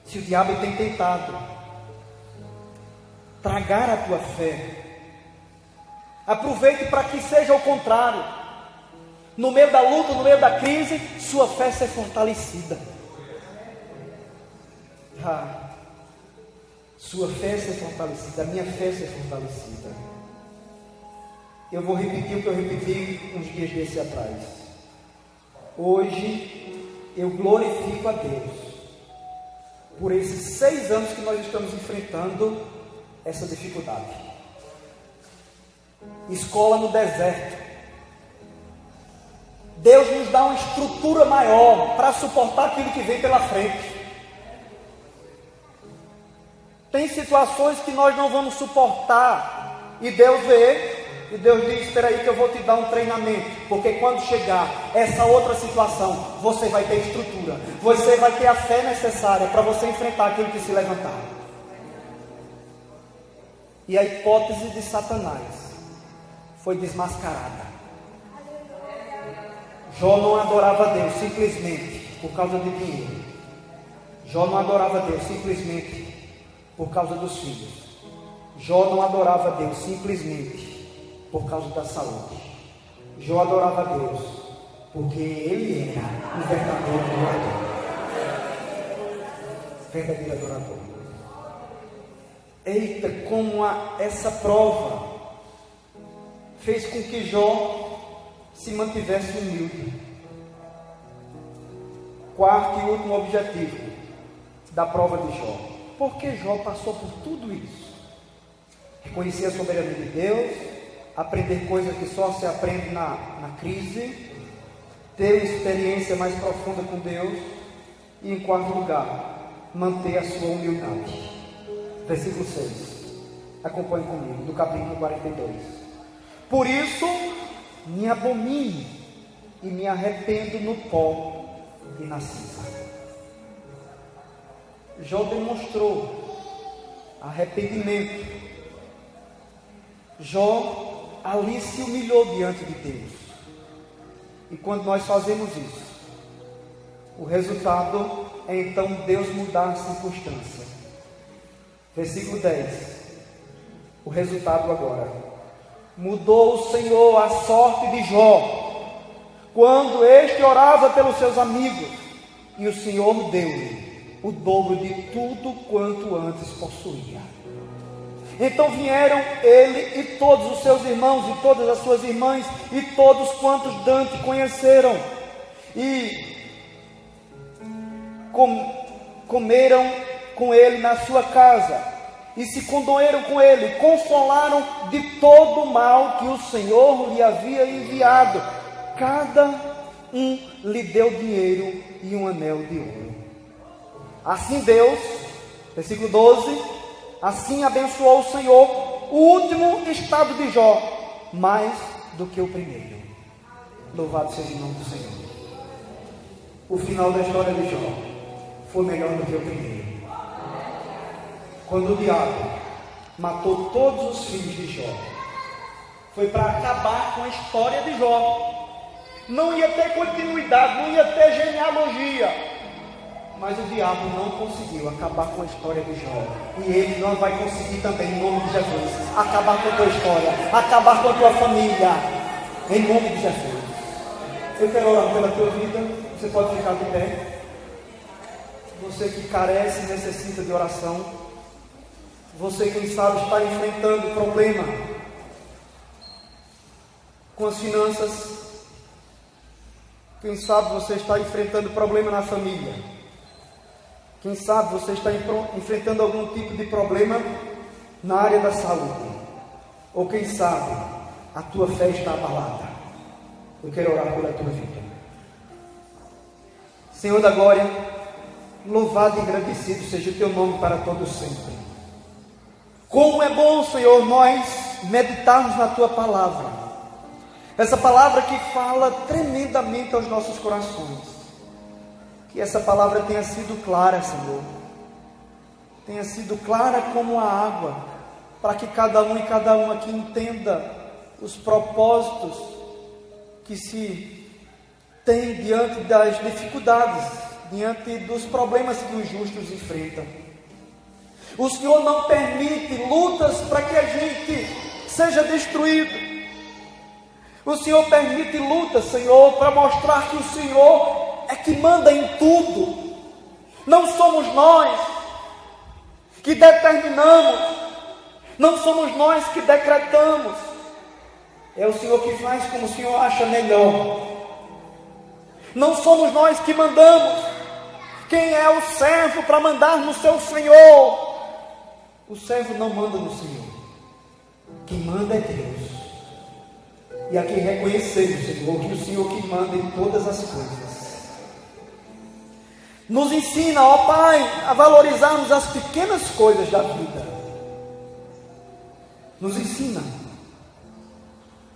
Se o diabo tem tentado tragar a tua fé, aproveite para que seja o contrário. No meio da luta, no meio da crise, sua fé ser fortalecida. Sua fé ser fortalecida, a minha fé ser fortalecida. Eu vou repetir o que eu repeti uns dias desse atrás. Hoje eu glorifico a Deus por esses 6 anos que nós estamos enfrentando essa dificuldade. Escola no deserto. Deus nos dá uma estrutura maior para suportar aquilo que vem pela frente. Tem situações que nós não vamos suportar, e Deus vê, e Deus diz, espera aí que eu vou te dar um treinamento, porque quando chegar essa outra situação, você vai ter estrutura, você vai ter a fé necessária para você enfrentar aquilo que se levantar. E a hipótese de Satanás foi desmascarada. Jó não adorava a Deus simplesmente por causa de dinheiro. Jó não adorava a Deus simplesmente por causa dos filhos. Jó não adorava a Deus simplesmente por causa da saúde. Jó adorava a Deus porque ele era um verdadeiro adorador. Verdadeiro adorador. Eita, como essa prova fez com que Jó se mantivesse humilde. Quarto e último objetivo da prova de Jó. Porque Jó passou por tudo isso. Reconhecer a soberania de Deus, aprender coisas que só se aprende na crise, ter uma experiência mais profunda com Deus e, em quarto lugar, manter a sua humildade. Versículo 6. Acompanhe comigo, do capítulo 42. Por isso me abomino e me arrependo no pó e na cinza. Jó demonstrou arrependimento. Jó ali se humilhou diante de Deus. E quando nós fazemos isso, o resultado é então Deus mudar a circunstância. Versículo 10. O resultado agora. Mudou o Senhor a sorte de Jó, quando este orava pelos seus amigos, e o Senhor deu-lhe o dobro de tudo quanto antes possuía. Então vieram ele e todos os seus irmãos e todas as suas irmãs e todos quantos Dante conheceram, e comeram com ele na sua casa, e se condoeram com ele, consolaram de todo o mal que o Senhor lhe havia enviado. Cada um lhe deu dinheiro e um anel de ouro. Assim Deus, versículo 12, assim abençoou o Senhor o último estado de Jó, mais do que o primeiro. Louvado seja o nome do Senhor. O final da história de Jó foi melhor do que o primeiro. Quando o diabo matou todos os filhos de Jó, foi para acabar com a história de Jó. Não ia ter continuidade, não ia ter genealogia. Mas o diabo não conseguiu acabar com a história de Jó. E ele não vai conseguir também, em nome de Jesus, acabar com a tua história, acabar com a tua família, em nome de Jesus. Eu quero orar pela tua vida. Você pode ficar de pé. Você que carece e necessita de oração. Você, quem sabe, está enfrentando problema com as finanças. Quem sabe você está enfrentando problema na família. Quem sabe você está enfrentando algum tipo de problema na área da saúde. Ou quem sabe a tua fé está abalada. Eu quero orar pela tua vida. Senhor da glória, louvado e agradecido seja o teu nome para todo sempre. Como é bom, Senhor, nós meditarmos na tua palavra. Essa palavra que fala tremendamente aos nossos corações. Que essa palavra tenha sido clara, Senhor. Tenha sido clara como a água, para que cada um e cada uma aqui entenda os propósitos que se tem diante das dificuldades, diante dos problemas que os justos enfrentam. O Senhor não permite lutas para que a gente seja destruído. O Senhor permite lutas, Senhor, para mostrar que o Senhor é que manda em tudo. Não somos nós que determinamos, não somos nós que decretamos. É o Senhor que faz como o Senhor acha melhor. Não somos nós que mandamos. Quem é o servo para mandar no seu Senhor? O servo não manda no Senhor. Quem manda é Deus. E aqui reconhecemos, Senhor, que o Senhor que manda em todas as coisas. Nos ensina, ó Pai, a valorizarmos as pequenas coisas da vida. Nos ensina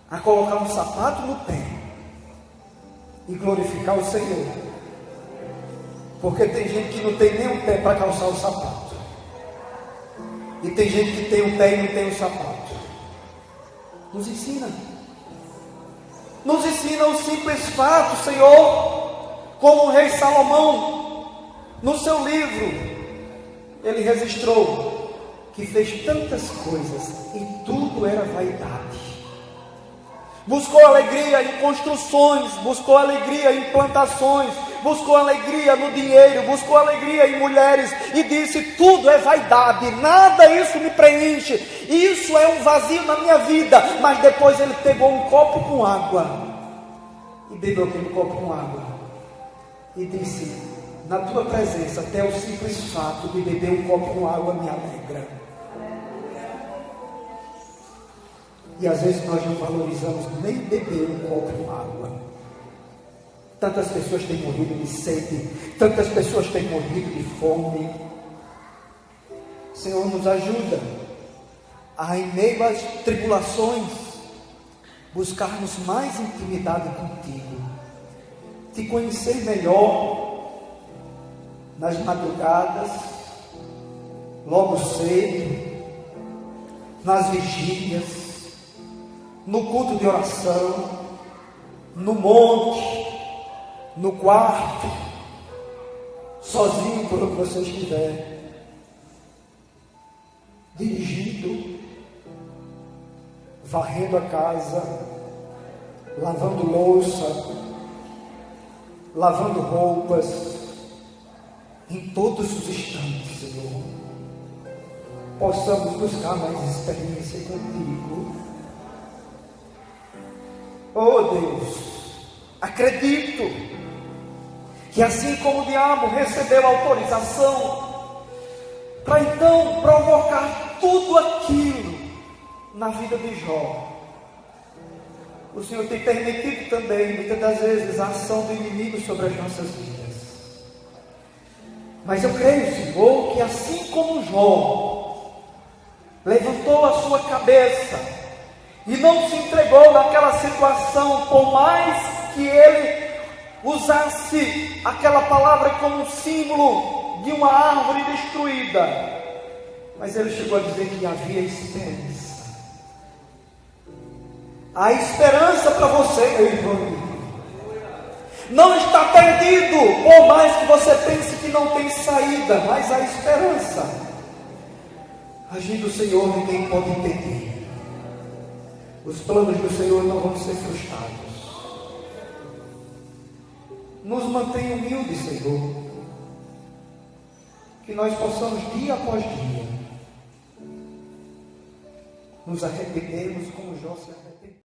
a colocar um sapato no pé e glorificar o Senhor. Porque tem gente que não tem nem o pé para calçar o sapato. E tem gente que tem o pé e não tem o sapato. Nos ensina. Nos ensina o simples fato, Senhor, como o rei Salomão, no seu livro, ele registrou que fez tantas coisas e tudo era vaidade. Buscou alegria em construções, buscou alegria em plantações, buscou alegria no dinheiro, buscou alegria em mulheres e disse: tudo é vaidade, nada isso me preenche, isso é um vazio na minha vida. Mas depois ele pegou um copo com água e bebeu aquele copo com água e disse: na tua presença até o simples fato de beber um copo com água me alegra. E às vezes nós não valorizamos nem beber um copo com água. Tantas pessoas têm morrido de sede, tantas pessoas têm morrido de fome. Senhor, nos ajuda a, em meio às tribulações, buscarmos mais intimidade contigo, te conhecer melhor nas madrugadas, logo cedo, nas vigílias, no culto de oração, no monte, no quarto, sozinho por onde você estiver, dirigindo, varrendo a casa, lavando louça, lavando roupas, em todos os instantes, Senhor, possamos buscar mais experiência contigo. Oh Deus, acredito que assim como o diabo recebeu autorização para então provocar tudo aquilo na vida de Jó, o Senhor tem permitido também, muitas das vezes, a ação do inimigo sobre as nossas vidas. Mas eu creio, Senhor, que assim como Jó levantou a sua cabeça e não se entregou naquela situação, por mais que ele usasse aquela palavra como símbolo de uma árvore destruída, mas ele chegou a dizer que havia esperança. Há esperança para você, meu irmão. Não está perdido, por mais que você pense que não tem saída, mas há esperança. Agindo o Senhor, ninguém pode impedir. Os planos do Senhor não vão ser frustrados. Nos mantenha humildes, Senhor. que nós possamos dia após dia nos arrependermos como Jó se arrependeu.